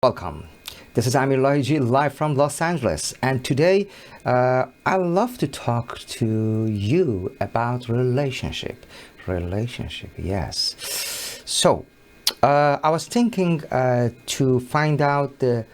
Welcome. This is Amir Laiji live from Los Angeles, and today I love to talk to you about relationship. Relationship, yes. So I was thinking to find out the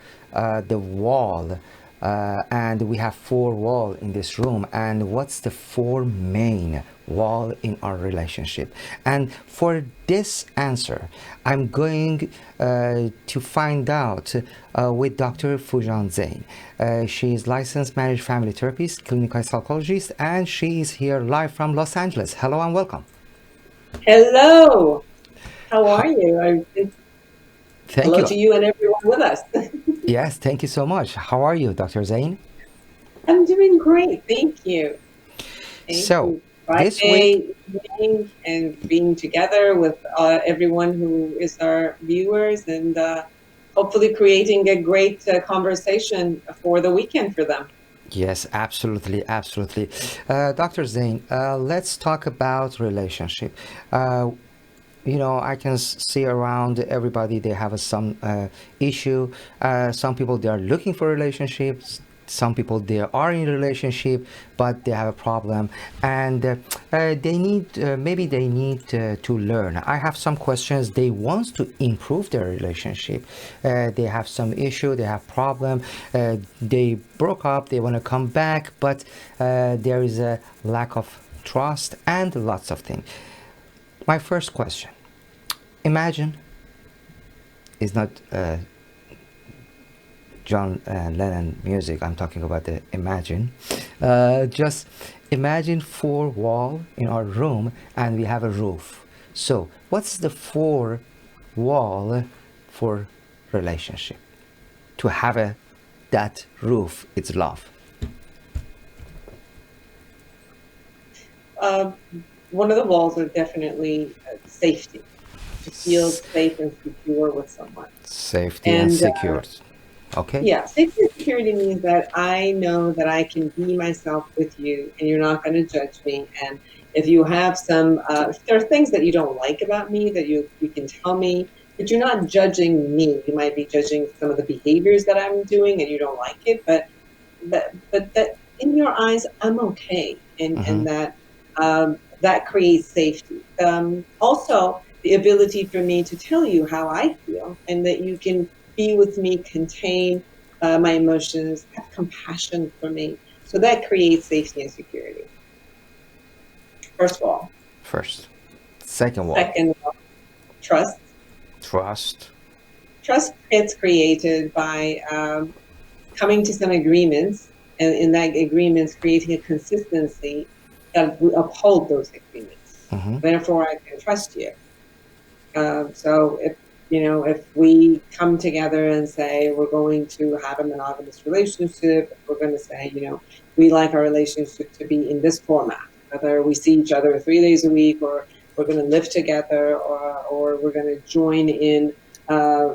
wall, and we have four walls in this room, and what's the four main wall in our relationship? And for this answer, I'm going to find out with Dr. Foojan Zeine. She is licensed marriage family therapist, clinical psychologist, and she is here live from Los Angeles. Hello and welcome. Hello. How are you? Thank Hello you. to you and everyone with us. Yes, thank you so much. How are you, Dr. Zain? I'm doing great. Thank you. Thank So, you. this week, Friday evening and being together with everyone who is our viewers and hopefully creating a great conversation for the weekend for them. yes, absolutely, absolutely. Dr. Zain, let's talk about relationship. Uh, I can see around everybody they have some issue. Some people they are looking for relationships. Some people they are in a relationship, but they have a problem, and they need maybe they need to learn. I have some questions. They want to improve their relationship. They have some issue. They have problem. They broke up. They want to come back, but there is a lack of trust and lots of things. My first question. Imagine is not John Lennon music. I'm talking about the Imagine. Just imagine four wall in our room and we have a roof. So what's the four wall for relationship? To have a that roof, it's love. Uh, One of the walls are definitely safety, to feel safe and secure with someone. Safety and And secure. Okay. yeah, safety and security means that I know that I can be myself with you and you're not going to judge me. And if you have if there are things that you don't like about me that you can tell me, but you're not judging me. You might be judging some of the behaviors that I'm doing and you don't like it, but that in your eyes, I'm okay. Mm-hmm. And that creates safety. Also, the ability for me to tell you how I feel and that you can be with me, contain my emotions, have compassion for me. So that creates safety and security. First of all. First. Second wall. Second, trust. Trust. Trust gets created by coming to some agreements, and in that agreements, creating a consistency that we uphold those agreements. Mm-hmm. Therefore, I can trust you. So if we come together and say we're going to have a monogamous relationship, if we're going to say, we like our relationship to be in this format, whether we see each other 3 days a week, or we're going to live together, or we're going to join in a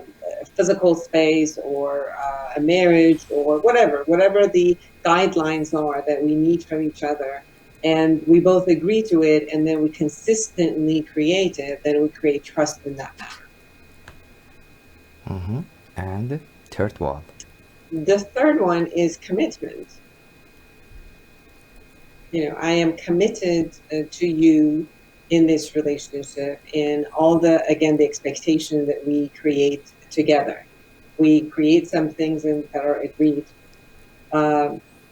physical space, or a marriage, or whatever the guidelines are that we need from each other, and we both agree to it, and then we consistently create it, then we create trust in that matter. Mm-hmm. And third wall. The third one is commitment. I am committed to you in this relationship, and all the expectation that we create together. We create some things that are agreed.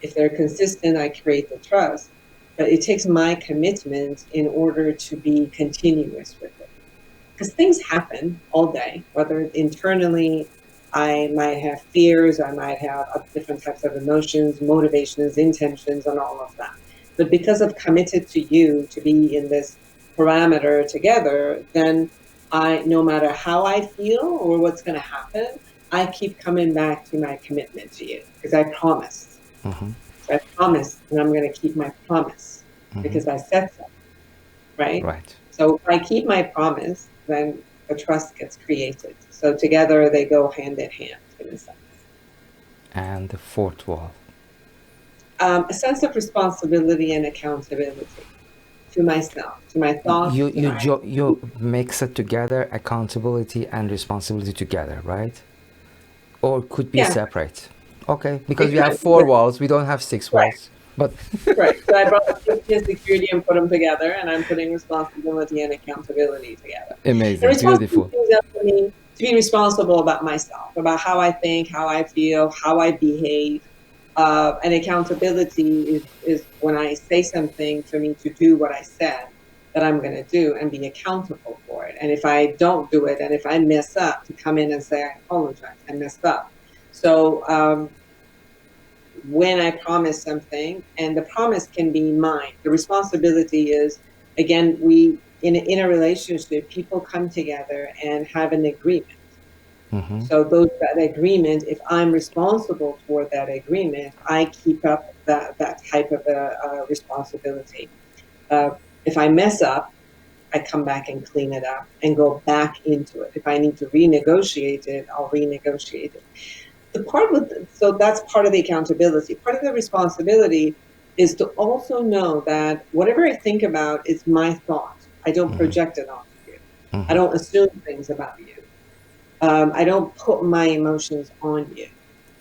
If they're consistent, I create the trust. But it takes my commitment in order to be continuous with it. Because things happen all day, whether internally I might have fears, I might have different types of emotions, motivations, intentions, and all of that. But because I've committed to you to be in this parameter together, then no matter how I feel or what's going to happen, I keep coming back to my commitment to you because I promised. Mm-hmm. So I promised, and I'm going to keep my promise Mm-hmm. because I said so, right? Right. So if I keep my promise, then the trust gets created. So together they go hand in hand in a sense. And the fourth wall. A sense of responsibility and accountability to myself, to my thoughts, You to you my jo- you mix it together, accountability and responsibility together, right? or could be Yeah, separate. Okay, because it we have could. four walls, we don't have six Right. walls. But Right. So I brought safety and security and put them together, and I'm putting responsibility and accountability together. And amazing, beautiful. responsibility is up to me to be responsible about myself, about how I think, how I feel, how I behave. And accountability is when I say something for me to do what I said that I'm going to do and be accountable for it. And if I don't do it, and if I mess up, to come in and say, I apologize, I messed up. So, when I promise something, and the promise can be mine. The responsibility is, again, in a relationship, people come together and have an agreement. Mm-hmm. So that agreement, if I'm responsible for that agreement, I keep up that type of a responsibility. Uh, if I mess up, I come back and clean it up and go back into it. If I need to renegotiate it, I'll renegotiate it. So that's part of the accountability. Part of the responsibility is to also know that whatever I think about is my thought. I don't project it onto you. I Mm-hmm. don't assume things about you. I don't put my emotions on you,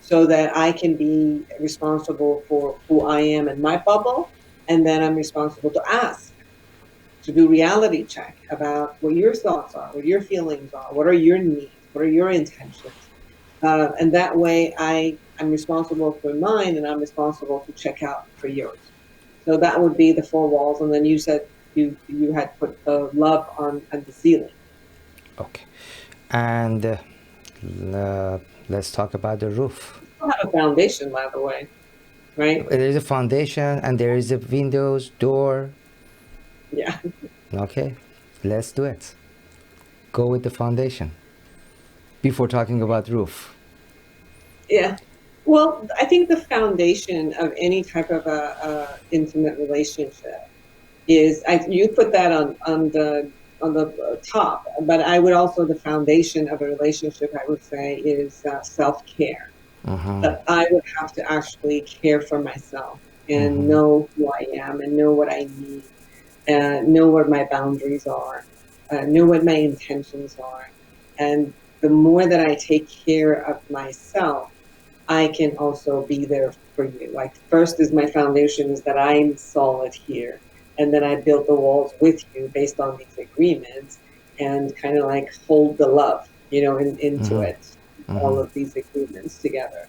so that I can be responsible for who I am in my bubble, and then I'm responsible to ask, to do reality check about what your thoughts are, what your feelings are, what are your needs, what are your intentions. And that way I'm responsible for mine, and I'm responsible to check out for yours. So that would be the four walls. And then you said you had put the love on the ceiling. Okay. And let's talk about the roof. Still have a foundation, by the way, right? There is a foundation and there is a windows, door. Yeah. Okay, let's do it. Go with the foundation before talking about roof. Yeah. Well, I think the foundation of any type of a intimate relationship is, you put that on the top, but I would also, the foundation of a relationship, I would say, is self-care. Mm-hmm. That I would have to actually care for myself and Mm-hmm. know who I am and know what I need and know what my boundaries are, know what my intentions are. And the more that I take care of myself, I can also be there for you. Like, first is my foundation is that I'm solid here. And then I build the walls with you based on these agreements, and kind of like hold the love, into Mm-hmm. it, Mm-hmm. all of these agreements together.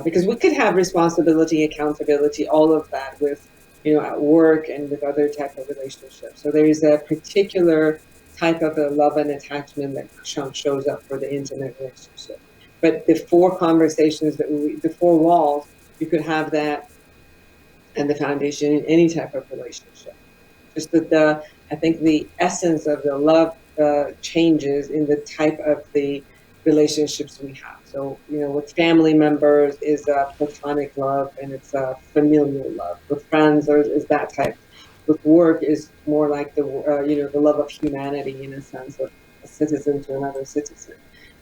Because we could have responsibility, accountability, all of that with, at work and with other type of relationships. So there is a particular type of a love and attachment that shows up for the intimate relationship. But the four conversations the four walls, you could have that and the foundation in any type of relationship. Just that I think the essence of the love changes in the type of the relationships we have. So, with family members is a platonic love, and it's a familial love. With friends, is that type. With work is more like the love of humanity, in a sense of a citizen to another citizen.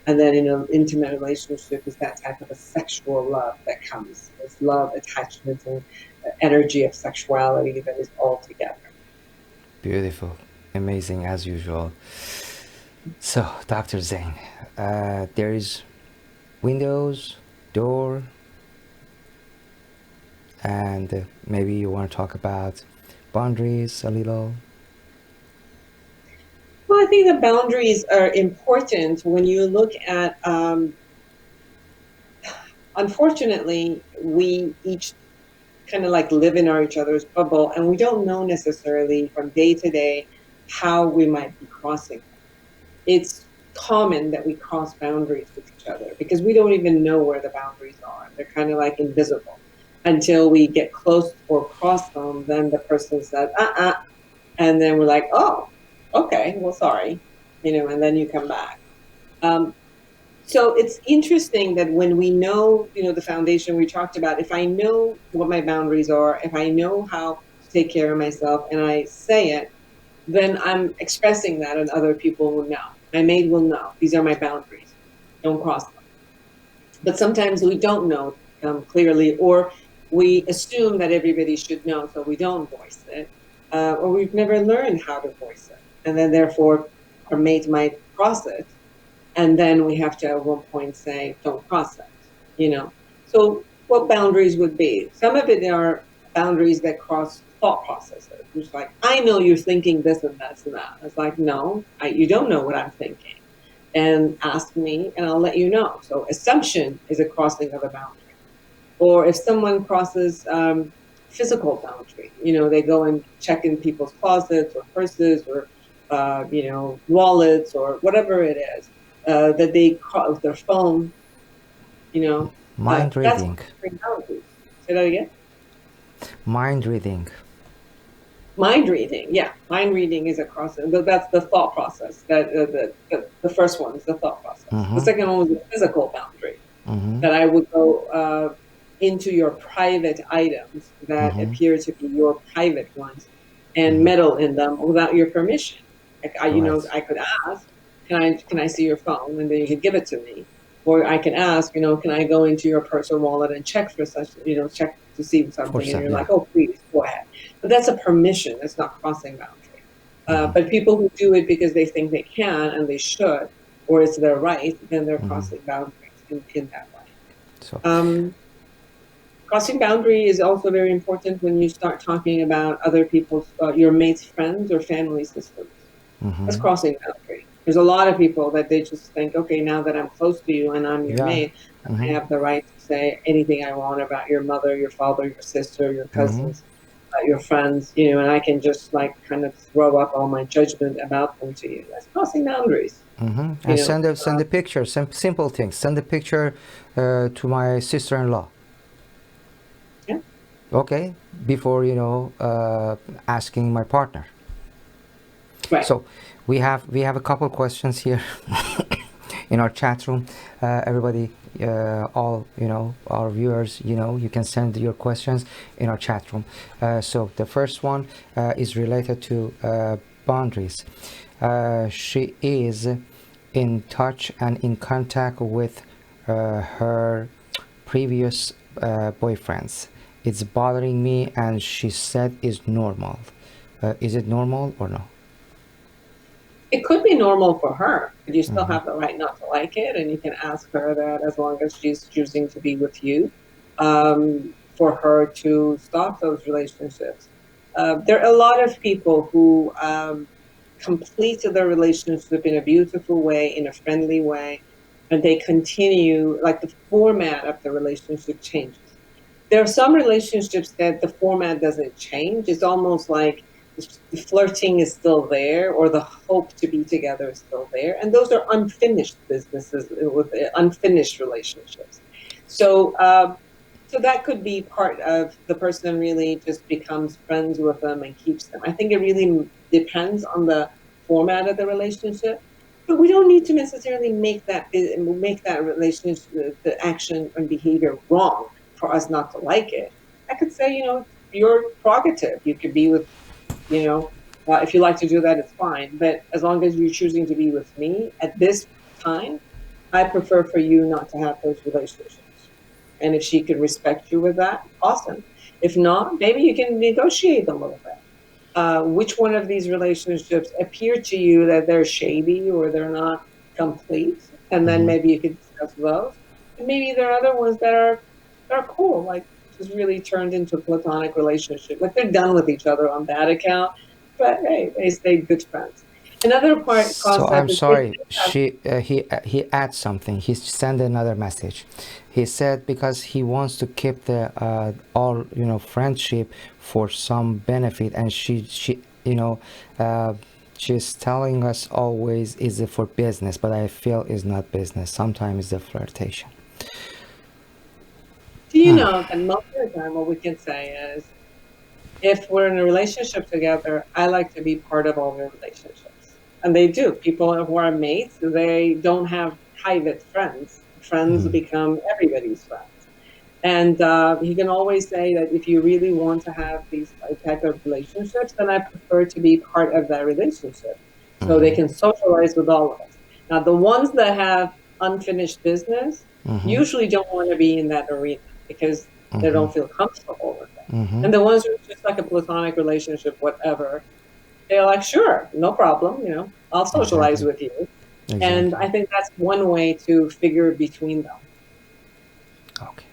And then in an intimate relationship is that type of a sexual love that comes. It's love, attachment, and energy of sexuality that is all together. Beautiful, amazing as usual. So, Dr. Zane, there is windows, door, and maybe you want to talk about boundaries a little. Well, I think the boundaries are important when you look at, unfortunately, we each kind of like live in each other's bubble, and we don't know necessarily from day to day how we might be crossing. It's common that we cross boundaries with each other because we don't even know where the boundaries are. They're kind of like invisible until we get close or cross them. Then the person says, and then we're like, oh, okay, well, sorry, and then you come back. Um, so it's interesting that when we know, the foundation we talked about, if I know what my boundaries are, if I know how to take care of myself and I say it, then I'm expressing that and other people will know. My maid will know. These are my boundaries. Don't cross them. But sometimes we don't know clearly, or we assume that everybody should know, so we don't voice it, or we've never learned how to voice it. And then therefore our maid might cross it, And then we have to at one point say, don't cross that, you know. So what boundaries would be? Some of it are boundaries that cross thought processes. It's like, I know you're thinking this and that and that. It's like, no, you don't know what I'm thinking. And ask me and I'll let you know. So assumption is a crossing of a boundary. Or if someone crosses physical boundary, you know, they go and check in people's closets or purses or, you know, wallets or whatever it is, that they cross their phone, you know, Mind that's reading. crossing boundaries. Say that again? Mind reading. Mind reading, yeah, mind reading is a crossing. That's the thought process. That the first one is the thought process. The Mm-hmm. second one was the physical boundary. Mm-hmm. That I would go into your private items that Mm-hmm. appear to be your private ones and Mm-hmm. meddle in them without your permission. Like you know, Right. I could ask, can I see your phone, and then you could give it to me, or I can ask, you know, can I go into your purse or wallet and check for such, you know, check to see For something, and some, you're yeah. like, oh, please go ahead. But that's a permission. That's not crossing boundary. Mm-hmm. But people who do it because they think they can and they should, or it's their right, then they're Mm-hmm. crossing boundaries in that way. So. Crossing boundary is also very important when you start talking about other people's, your mate's friends or family systems. That's Mm-hmm. crossing boundary. There's a lot of people that they just think, okay, now that I'm close to you and I'm your Yeah. mate, I Mm-hmm. have the right to say anything I want about your mother, your father, your sister, your Mm-hmm. cousins, your friends, you know, and I can just like kind of throw up all my judgment about them to you. That's crossing boundaries, Mm-hmm. you And know. send a picture. Some simple things. Send a picture to my sister-in-law. Yeah. Okay, before asking my partner. Right. So we have a couple questions here in our chat room. Everybody, all our viewers, you can send your questions in our chat room. So the first one is related to boundaries. She is in touch and in contact with her previous boyfriends. It's bothering me, and she said it's normal. Is it normal or no? It could be normal for her, but you still Mm-hmm. have the right not to like it, and you can ask her that as long as she's choosing to be with you, for her to stop those relationships. There are a lot of people who complete their relationship in a beautiful way, in a friendly way, and they continue, like the format of the relationship changes. There are some relationships that the format doesn't change. It's almost like the flirting is still there, or the hope to be together is still there. And those are unfinished businesses with unfinished relationships. So, so that could be part of the person really just becomes friends with them and keeps them. I think it really depends on the format of the relationship, but we don't need to necessarily make that relationship, the action and behavior wrong for us not to like it. I could say, you know, your prerogative. You could be with, you know, if you like to do that, it's fine. But as long as you're choosing to be with me at this time, I prefer for you not to have those relationships. And if she could respect you with that, awesome. If not, maybe you can negotiate a little bit. Which one of these relationships appear to you that they're shady or they're not complete, and then Mm-hmm. maybe you could discuss those. And maybe there are other ones that are cool, like just really turned into a platonic relationship, like they're done with each other on that account, but hey, they stayed good friends. Another part So concept I'm is if sorry. you have, He adds something. He sent another message. He said because he wants to keep the all friendship for some benefit, and she uh, she's telling us always is it for business, but I feel it's not business. Sometimes it's a flirtation. do you know that most of the time what we can say is, if we're in a relationship together, I like to be part of all your relationships. And they do. People who are mates, they don't have private friends. Friends Mm-hmm. become everybody's friends. And he can always say that if you really want to have these type of relationships, then I prefer to be part of that relationship so they Mm-hmm. can socialize with all of us. Now, the ones that have unfinished business Mm-hmm. usually don't want to be in that arena because they Mm-hmm. don't feel comfortable with it. Mm-hmm. And the ones who are just like a platonic relationship, whatever, they're like, sure, no problem, you know, I'll socialize Exactly. with you. And Exactly. I think that's one way to figure between them. Okay.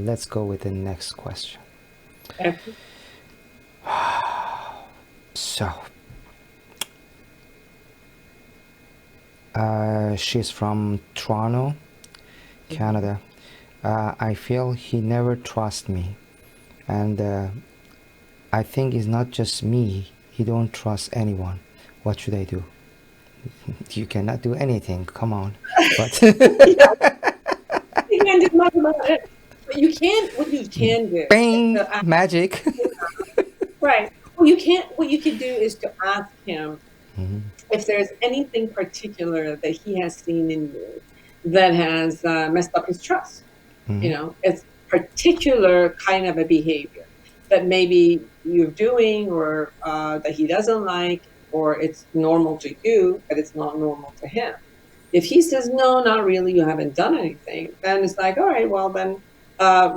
Let's go with the next question. Okay. So, she's from Toronto, Mhm. Canada. I feel he never trusts me, and I think it's not just me. He don't trust anyone. What should I do? You cannot do anything. Come on, but Yeah, you can't do much about it. But you can, what you can do is bang, to ask, magic. right. Well, you can't, what you could do is to ask him Mhm, if there's anything particular that he has seen in you that has messed up his trust. mhm, It's particular kind of a behavior that maybe you're doing or that he doesn't like, or it's normal to you, but it's not normal to him. If he says, no, not really, you haven't done anything, then it's like, all right, well, then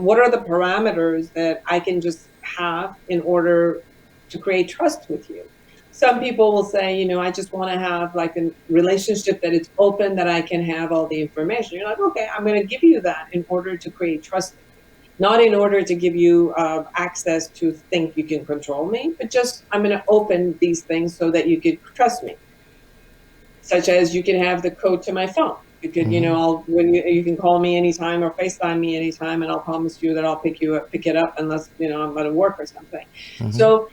what are the parameters that I can just have in order to create trust with you? Some people will say, I just want to have like a relationship that it's open, that I can have all the information. You're like, okay, I'm going to give you that in order to create trust with you, not in order to give you access to think you can control me, but just I'm going to open these things so that you could trust me, such as you can have the code to my phone. You could, mhm, I'll when you can call me anytime or FaceTime me anytime, and I'll promise you that I'll pick it up unless I'm going to work or something. mhm, So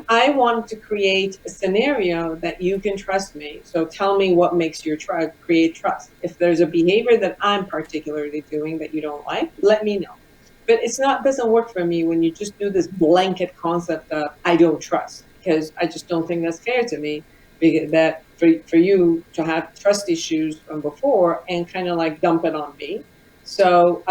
I want to create a scenario that you can trust me. So tell me what makes your create trust. If there's a behavior that I'm particularly doing that you don't like, let me know. But it's not doesn't work for me when you just do this blanket concept of I don't trust, because I just don't think that's fair to me, that for you to have trust issues from before and kind of like dump it on me. So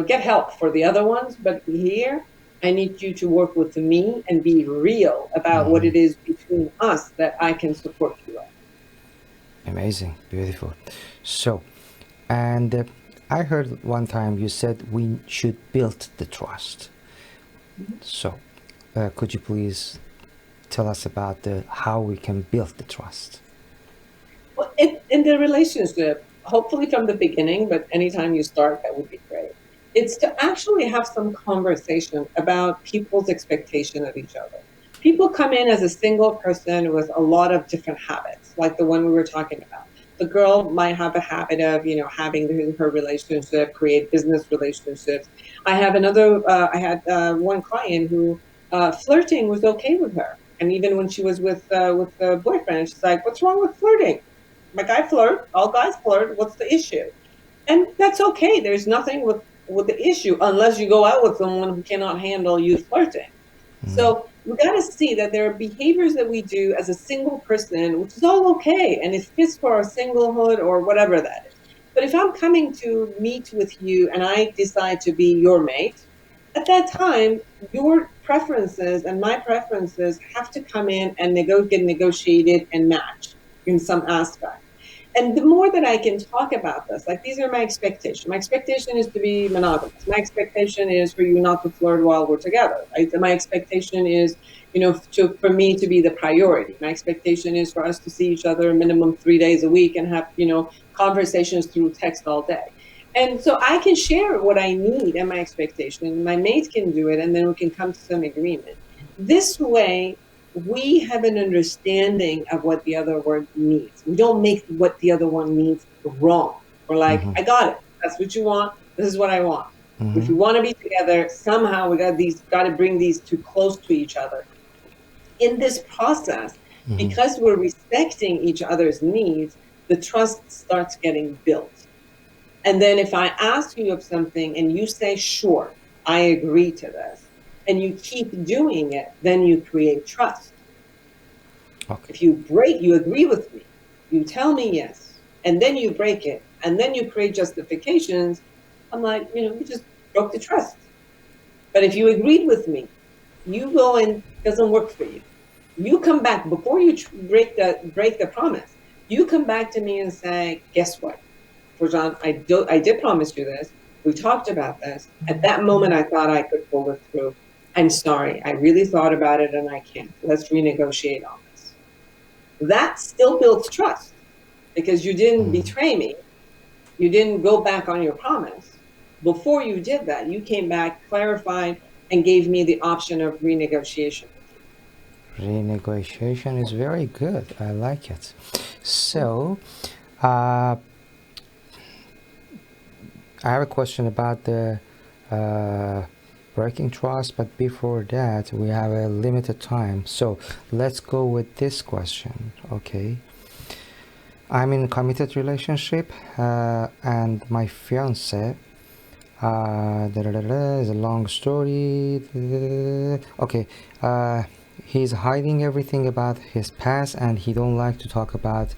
get help for the other ones, but here I need you to work with me and be real about what mhm. it is between us that I can support you in. Amazing, beautiful. So, and I heard one time you said we should build the trust. So, could you please tell us about how we can build the trust? Well, in the relationship, hopefully from the beginning, but anytime you start, that would be great. It's to actually have some conversation about people's expectation of each other. People come in as a single person with a lot of different habits, like the one we were talking about. The girl might have a habit of, having her relationship, create business relationships. I had one client who flirting was okay with her. And even when she was with the boyfriend, she's like, "What's wrong with flirting? Like I flirt, all guys flirt. What's the issue?" And that's okay. There's nothing with the issue unless you go out with someone who cannot handle you flirting. Mm, So we got to see that there are behaviors that we do as a single person, which is all okay, and it fits for our singlehood or whatever that is. But if I'm coming to meet with you and I decide to be your mate, at that time, your preferences and my preferences have to come in and get negotiated and match in some aspect. And the more that I can talk about this, like these are my expectations. My expectation is to be monogamous. My expectation is for you not to flirt while we're together. Right? My expectation is, for me to be the priority. My expectation is for us to see each other minimum 3 days a week and have, conversations through text all day. And so I can share what I need and my expectation, and my mate can do it, and then we can come to some agreement. This way, we have an understanding of what the other one needs. We don't make what the other one needs wrong. We're like, mhm, I got it. That's what you want. This is what I want. If mhm, we want to be together, somehow we got to bring these two close to each other. In this process, mhm. because we're respecting each other's needs, the trust starts getting built. And then if I ask you of something and you say, sure, I agree to this, and you keep doing it, then you create trust. Okay. If you agree with me, you tell me yes, and then you break it, and then you create justifications, I'm like, you just broke the trust. But if you agreed with me, you go and it doesn't work for you. You come back before you break the promise. You come back to me and say, guess what? Foojan, I did promise you this. We talked about this. At that moment, I thought I could pull it through. I'm sorry. I really thought about it and I can't. Let's renegotiate on this. that still builds trust because you didn't betray me. You didn't go back on your promise. Before you did that, you came back, clarified, and gave me the option of renegotiation. Renegotiation is very good. I like it. So, uh, I have a question about the breaking trust, but before that, we have a limited time. So, let's go with this question. Okay. I'm in a committed relationship, and my fiance. Is a long story. Okay. He's hiding everything about his past, and he don't like to talk about,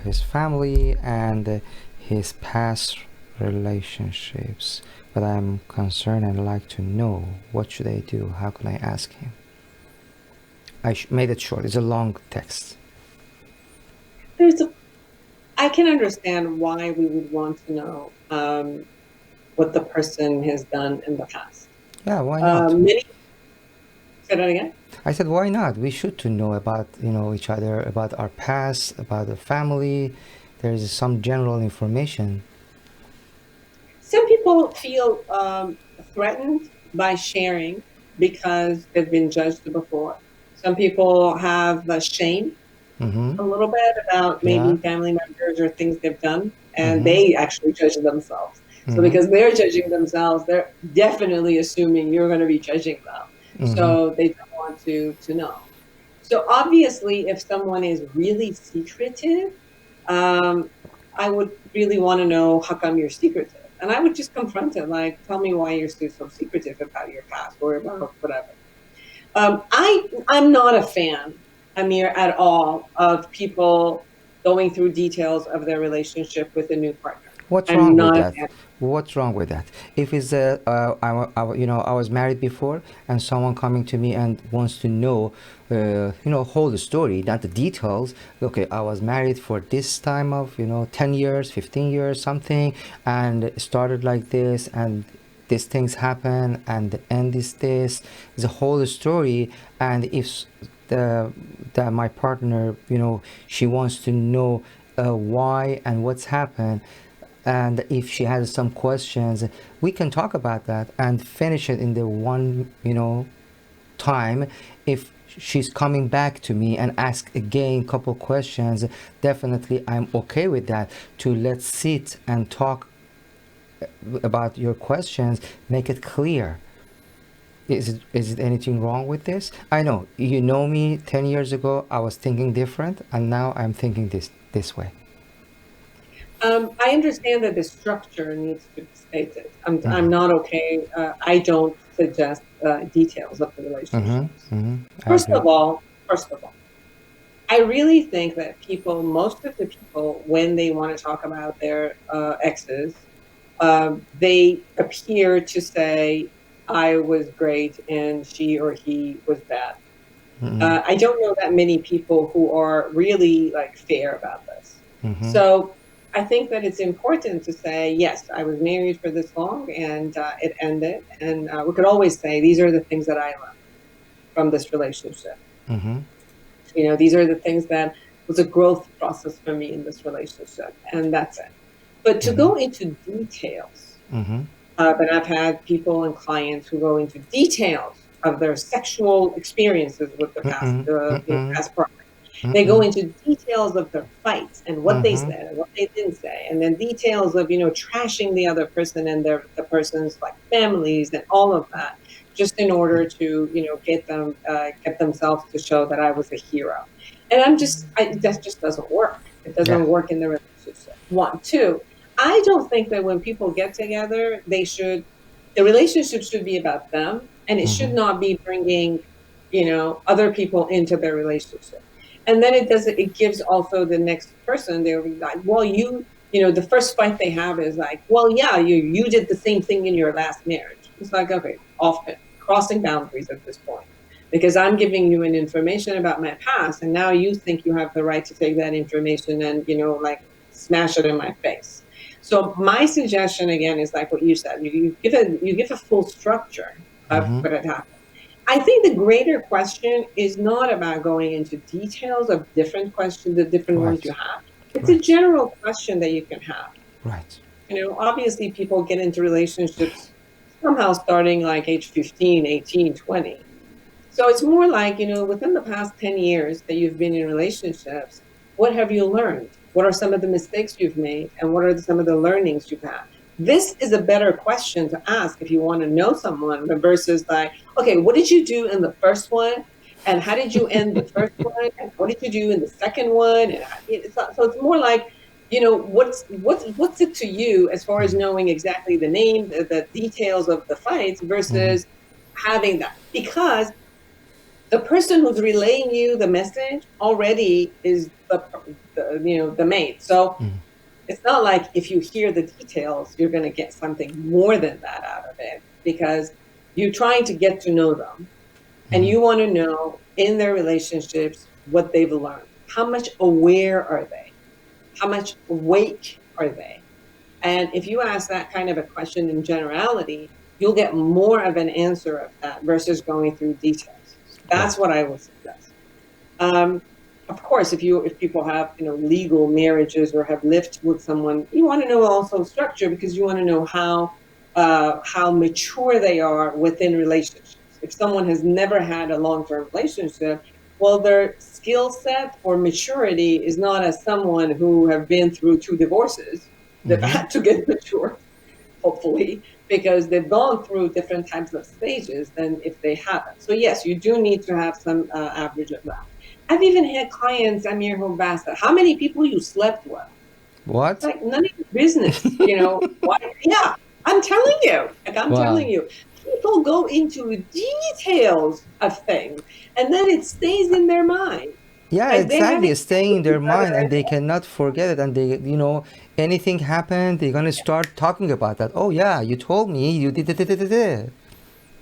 his family and his past relationships. But I'm concerned and like to know what should I do. How can I ask him? I made it short. It's a long text. I can understand why we would want to know what the person has done in the past. Yeah, why not? Say that again? I said, why not? We should to know about, each other, about our past, about the family. There's some general information. Some people feel threatened by sharing because they've been judged before. Some people have shame a little bit about maybe family members or things they've done, and they actually judge themselves. So because they're judging themselves, they're definitely assuming you're going to be judging them. So they don't want to know. So obviously, if someone is really secretive, I would really want to know how come you're secretive. And I would just confront it, like, tell me why you're still so secretive about your past or about whatever. I'm not a fan, Amir, at all of people going through details of their relationship with a new partner. What's wrong with that? What's wrong with that? If it's I was married before, and someone coming to me and wants to know, whole the story, not the details. Okay, I was married for this time of 10 years, 15 years, something, and it started like this, and these things happen, and the end is this. It's a whole story, and if my partner, she wants to know why and what's happened. And if she has some questions, we can talk about that and finish it in the one, time. If she's coming back to me and ask again couple questions, definitely I'm okay with that. To let's sit and talk about your questions, make it clear. Is it anything wrong with this? I know you know me 10 years ago. I was thinking different, and now I'm thinking this way. I understand that the structure needs to be stated. I'm not okay. I don't suggest details of the relationship. First of all, I really think that most of the people, when they want to talk about their exes, they appear to say, I was great and she or he was bad. I don't know that many people who are really fair about this. So I think that it's important to say, yes, I was married for this long and it ended. And we could always say, these are the things that I learned from this relationship. These are the things that was a growth process for me in this relationship. And that's it. But to go into details, but I've had people and clients who go into details of their sexual experiences with the past partner. They go into details of their fights and what they said and what they didn't say, and then details of trashing the other person and the person's families and all of that, just in order to get themselves to show that I was a hero. And that just doesn't work. It doesn't work in the relationship. 1, 2. I don't think that when people get together, the relationship should be about them, and it should not be bringing, other people into their relationship. And then it gives also the next person, they'll be like, well, the first fight they have is like, well, yeah, you did the same thing in your last marriage. It's like, okay, often crossing boundaries at this point, because I'm giving you an information about my past, and now you think you have the right to take that information and, smash it in my face. So my suggestion again is like what you said. You give a full structure of what had happened. I think the greater question is not about going into details of different questions, the different ones you Right, have. It's a right, general question that you can have. right. Obviously people get into relationships somehow starting like age 15, 18, 20. So it's more like, within the past 10 years that you've been in relationships, what have you learned? What are some of the mistakes you've made? And what are some of the learnings you've had? This is a better question to ask if you want to know someone versus like, okay, what did you do in the first one? And how did you end the first one? And what did you do in the second one? And so it's more like, what's it to you as far as knowing exactly the name, the details of the fights Mm-hmm. versus having that. Because the person who's relaying you the message already is the mate. So it's not like if you hear the details, you're going to get something more than that out of it, because you're trying to get to know them and Mm-hmm. you want to know in their relationships what they've learned. How much aware are they? How much awake are they? And if you ask that kind of a question in generality, you'll get more of an answer of that versus going through details. That's Right. what I would suggest. Um, of course, if people have legal marriages or have lived with someone, you want to know also structure, because you want to know how mature they are within relationships. If someone has never had a long term relationship, well, their skill set or maturity is not as someone who have been through 2 divorces. They've Mm-hmm. had to get mature, hopefully, because they've gone through different types of stages than if they haven't. So yes, you do need to have some average of that. I've even had clients, Amir, who asked, how many people you slept with? It's What? like none of your business, Why? Yeah, I'm telling you, like I'm Wow. telling you, people go into details of things, and then it stays in their mind. Yeah, Like they exactly. haven't It's staying told in each their mind other. and they cannot forget it. And anything happened, they're gonna start talking about that. Oh yeah, you told me you did it.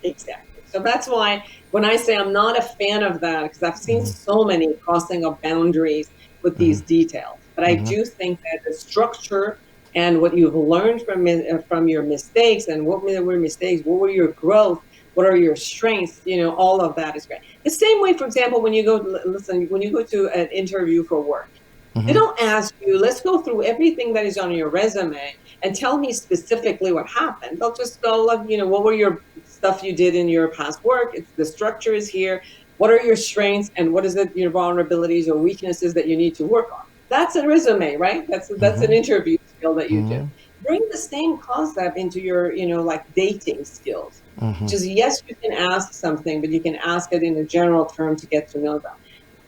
Exactly. So that's why when I say I'm not a fan of that, because I've seen so many crossing of boundaries with these details. But I Mm-hmm. do think that the structure and what you've learned from your mistakes, and what were mistakes, what were your growth, what are your strengths, all of that is great. The same way, for example, when you go listen, when you go to an interview for work, they Mm-hmm. don't ask you, let's go through everything that is on your resume and tell me specifically what happened. They'll just go, like, what were your stuff you did in your past work? It's the structure is here. What are your strengths and what is it, your vulnerabilities or weaknesses that you need to work on? That's a resume, right? That's an interview skill that you do. Mm-hmm. Bring the same concept into your, like dating skills, which Mm-hmm. is, yes, you can ask something, but you can ask it in a general term to get to know them.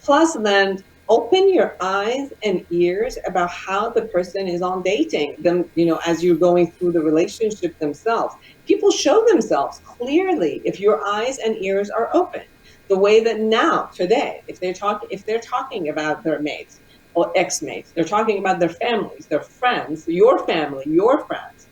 Plus, then open your eyes and ears about how the person is on dating them, as you're going through the relationship themselves. People show themselves clearly if your eyes and ears are open. The way that now, today, if they're talking about their mates or ex-mates, they're talking about their families, their friends, your family, your friends,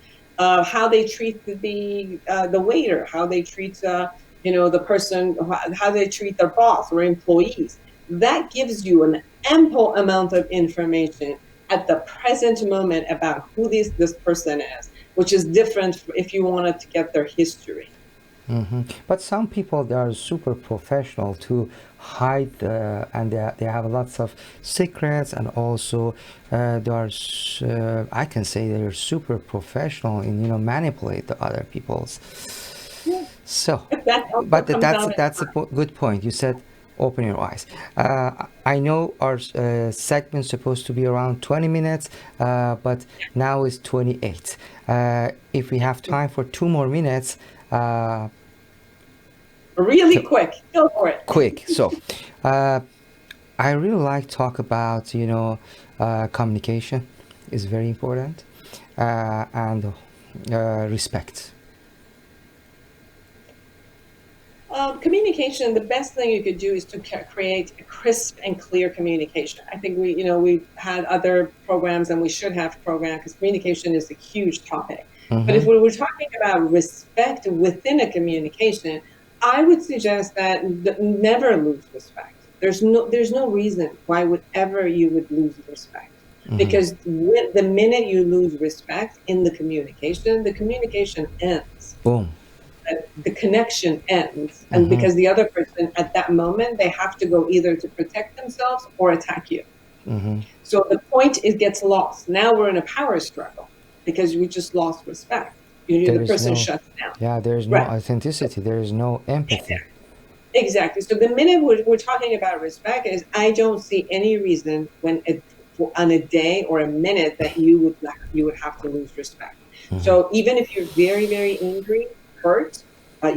how they treat the waiter, how they treat the person, how they treat their boss or employees. That gives you an ample amount of information at the present moment about who this person is, which is different if you wanted to get their history. But some people they are super professional to hide and they have lots of secrets and also they are I can say they're super professional in manipulate the other people's. Yeah. So, That also but comes that's out. that's a good point. You said open your eyes. I know our segment's supposed to be around 20 minutes, but now is 28. If we have time for 2 more minutes, uh, Really to, quick. Go for it. quick. So, uh, I really like talk about communication is very important and respect. Communication, the best thing you could do is to create a crisp and clear communication. I think we've had other programs and we should have programs because communication is a huge topic. But if Mm-hmm. we were talking about respect within a communication, I would suggest that never lose respect. There's no reason why would ever you would lose respect. Mm-hmm. Because the minute you lose respect in the communication ends. Boom. the connection ends, and because the other person at that moment, they have to go either to protect themselves or attack you. So the point, it gets lost. Now we're in a power struggle because we just lost respect. There The is person no, shuts down. yeah, there is no Right. authenticity. There is no empathy. Exactly. So the minute we're talking about respect is, I don't see any reason on a day or a minute that you would have to lose respect. So even if you're very, very angry, hurt,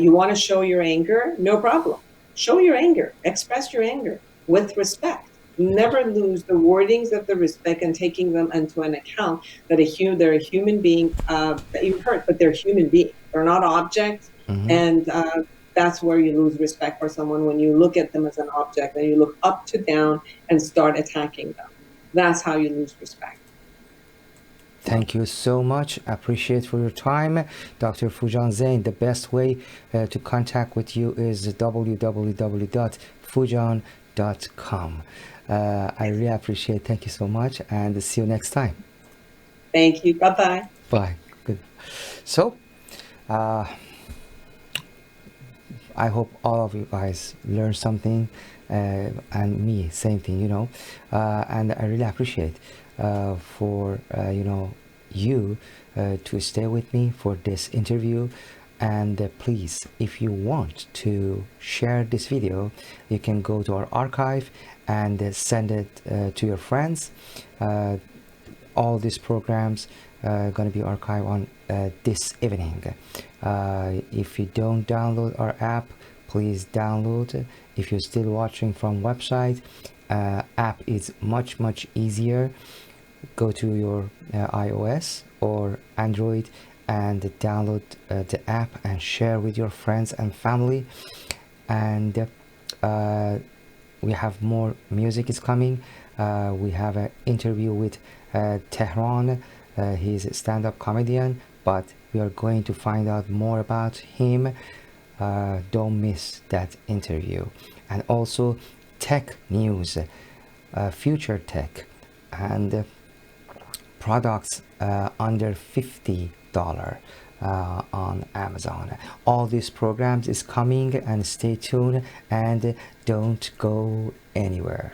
you want to show your anger, no problem. Show your anger, express your anger with respect. Never lose the wordings of the respect and taking them into an account that they're a human being that you hurt, but they're human beings. They're not objects, and that's where you lose respect for someone, when you look at them as an object and you look up to down and start attacking them. That's how you lose respect. Thank you so much. Appreciate for your time, Dr. Foojan Zeine. The best way to contact with you is www.foojan.com. I really appreciate. Thank you so much, and see you next time. Thank you. Bye-bye. Bye. Good. So, I hope all of you guys learn something, and me, same thing, and I really appreciate for you to stay with me for this interview. And please, if you want to share this video, you can go to our archive and send it to your friends. All these programs going to be archived on this evening. If you don't download our app, please download. If you're still watching from website, app is much easier. Go to your iOS or Android and download the app and share with your friends and family. And we have more music is coming. We have an interview with Tehran. He's a stand-up comedian, but we are going to find out more about him. Don't miss that interview. And also tech news, future tech, and products under $50 on Amazon. All these programs is coming, and stay tuned and don't go anywhere.